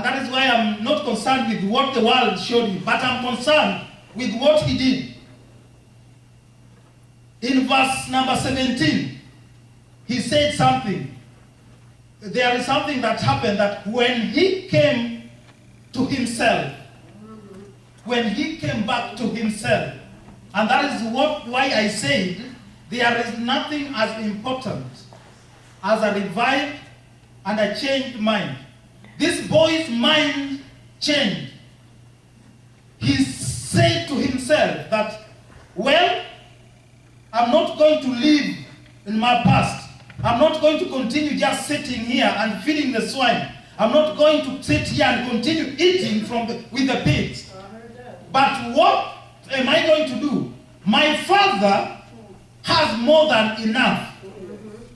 that is why I'm not concerned with what the world showed me, but I'm concerned with what he did. In verse number 17, he said something. There is something that happened that when he came to himself, when he came back to himself, and that is why I said there is nothing as important as a revived and a changed mind. This boy's mind changed. He said to himself that, well, I'm not going to live in my past. I'm not going to continue just sitting here and feeding the swine. I'm not going to sit here and continue eating with the pigs. But what am I going to do? My father has more than enough.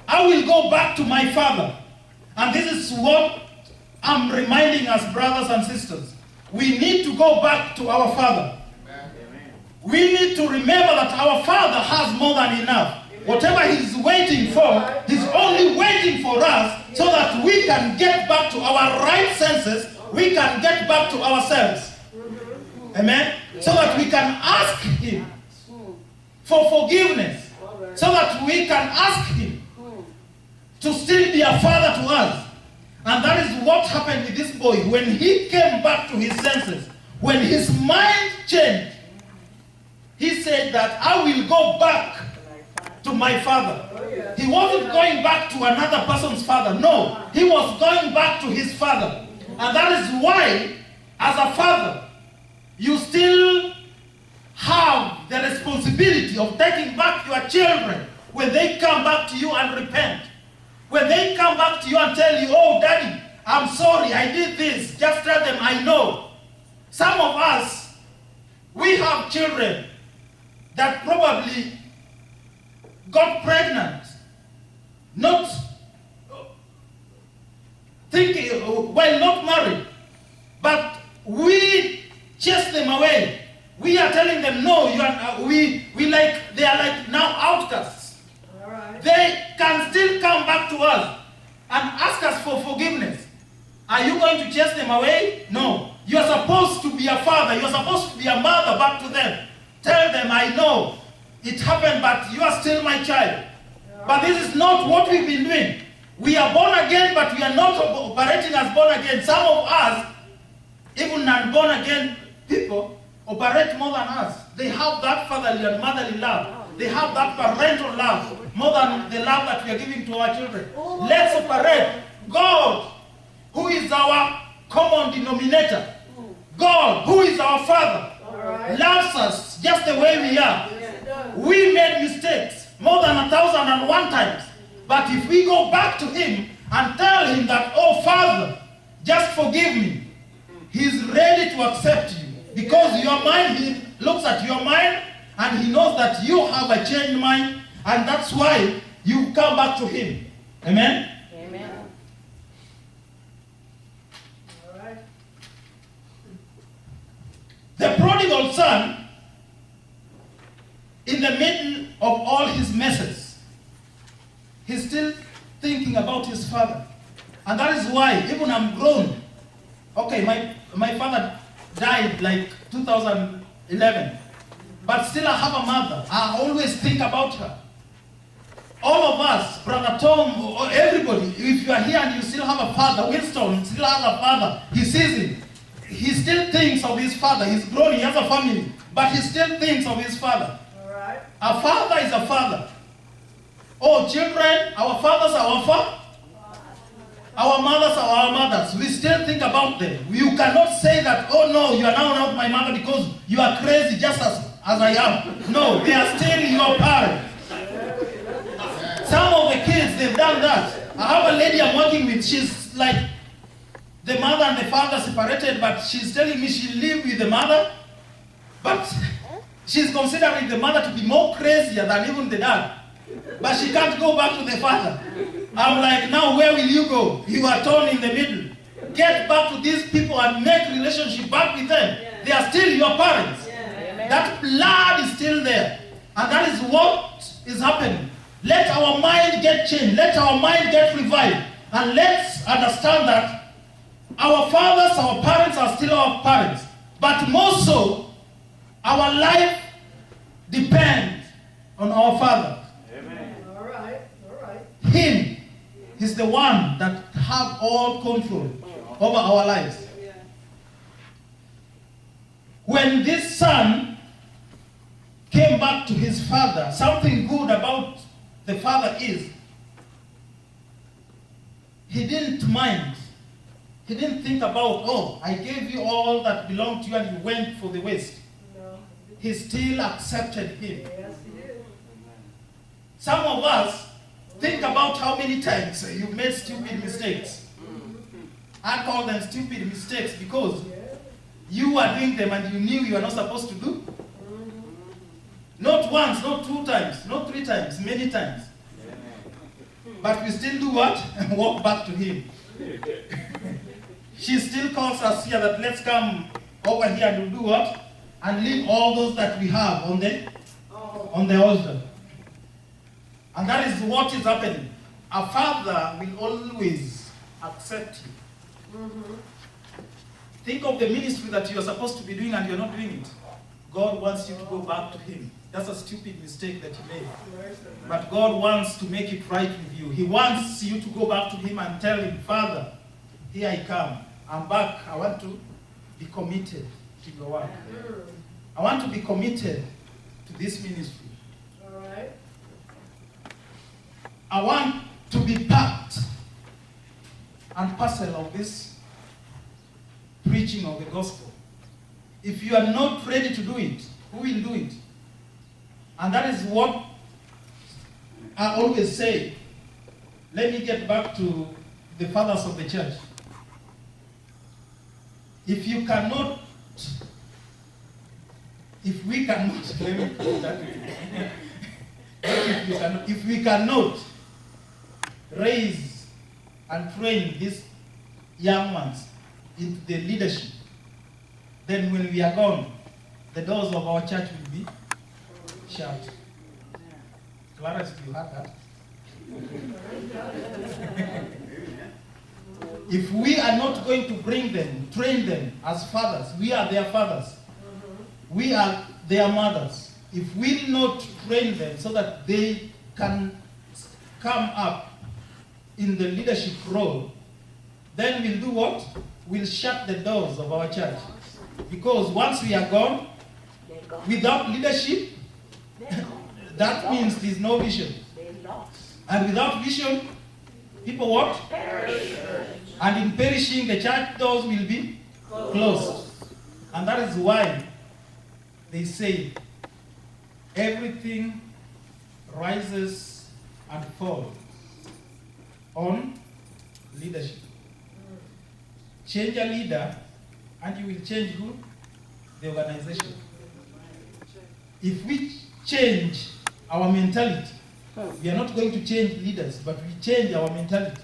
I will go back to my father. And this is what I'm reminding us, brothers and sisters. We need to go back to our father. We need to remember that our Father has more than enough. Whatever He's waiting for, He's only waiting for us so that we can get back to our right senses, we can get back to ourselves. Amen? So that we can ask Him for forgiveness. So that we can ask Him to still be a Father to us. And that is what happened with this boy. When he came back to his senses, when his mind changed, he said that I will go back to my father. He wasn't going back to another person's father. No, he was going back to his father. And that is why, as a father, you still have the responsibility of taking back your children when they come back to you and repent. When they come back to you and tell you, oh, Daddy, I'm sorry, I did this. Just tell them, I know. Some of us, we have children that probably got pregnant, not thinking, while not married, but we chase them away. We are telling them, no, you are, they are like now outcasts. All right. They can still come back to us and ask us for forgiveness. Are you going to chase them away? No. You are supposed to be a father. You are supposed to be a mother back to them. Tell them, I know it happened, but you are still my child. But this is not what we've been doing. We are born again, but we are not operating as born again. Some of us, even non-born again people, operate more than us. They have that fatherly and motherly love. They have that parental love more than the love that we are giving to our children. Let's operate. God, who is our common denominator, God, who is our Father, loves us just the way we are. We made mistakes more than 1,001 times. But if we go back to Him and tell Him that, oh Father, just forgive me, He's ready to accept you. Because your mind, He looks at your mind and He knows that you have a changed mind, and that's why you come back to Him. Amen? Amen. All right. The prodigal son, in the middle of all his messes, he's still thinking about his father. And that is why, even I'm grown. Okay, my father died like 2011. But still I have a mother. I always think about her. All of us, Brother Tom, or everybody, if you are here and you still have a father, Winston still has a father, he sees him. He still thinks of his father. He's grown, he has a family, but he still thinks of his father. All right. A father is a father. Oh, children, our fathers are our fathers. Our mothers are our mothers. We still think about them. You cannot say that, oh no, you are now not my mother because you are crazy just as I am. No, they are still your parents. Some of the kids, they've done that. I have a lady I'm working with, she's like, the mother and the father separated, but she's telling me she lived with the mother, but she's considering the mother to be more crazier than even the dad. But she can't go back to the father. I'm like, now where will you go? You are torn in the middle. Get back to these people and make relationship back with them. Yeah. They are still your parents. Yeah. That blood is still there. And that is what is happening. Let our mind get changed. Let our mind get revived. And let's understand that our fathers our parents are still our parents. But more so, our life depends on our Father. Amen. All right. Him is the one that have all control over our lives. When this son came back to his father, something good about the father is he didn't mind. He didn't think about, oh, I gave you all that belonged to you and you went for the waste. No. He still accepted him. Yes, he did. Some of us think about how many times you've made stupid mistakes. I call them stupid mistakes because you are doing them and you knew you are not supposed to do. Not once, not 2 times, not 3 times, many times. But we still do what? And walk back to him. She still calls us here that let's come over here and do what? And leave all those that we have on the altar. And that is what is happening. A father will always accept you. Think of the ministry that you are supposed to be doing and you're not doing it. God wants you to go back to him. That's a stupid mistake that you made. But God wants to make it right with you. He wants you to go back to him and tell him, Father, here I come. I'm back. I want to be committed to your work. I want to be committed to this ministry. All right. I want to be part and parcel of this preaching of the gospel. If you are not ready to do it, who will do it? And that is what I always say. Let me get back to the fathers of the church. If we cannot, if we cannot raise and train these young ones into the leadership, then when we are gone, the doors of our church will be shut. Clarence, you heard that? If we are not going to bring them, train them as fathers, we are their fathers. We are their mothers. If we not train them so that they can come up in the leadership role, then we'll do what? We'll shut the doors of our church. Because once we are gone, without leadership, that means there's no vision. And without vision, people what? Perish. And in perishing, the church doors will be closed. And that is why they say everything rises and falls on leadership. Change a leader and you will change who? The organization. If we change our mentality, we are not going to change leaders, but we change our mentality.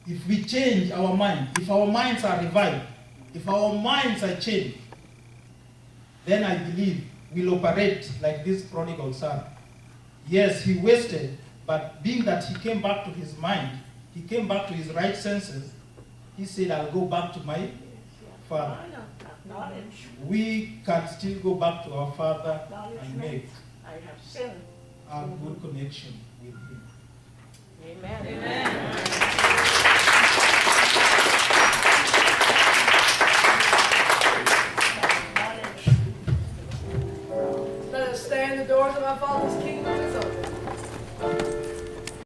If we change our mind, if our minds are revived, if our minds are changed, then I believe we'll operate like this prodigal son. Yes, he wasted, but being that he came back to his mind, he came back to his right senses, he said, I'll go back to my father. We can still go back to our father and make a good connection with him. Amen. Amen. Let us stay in the doors of our Father's kingdom.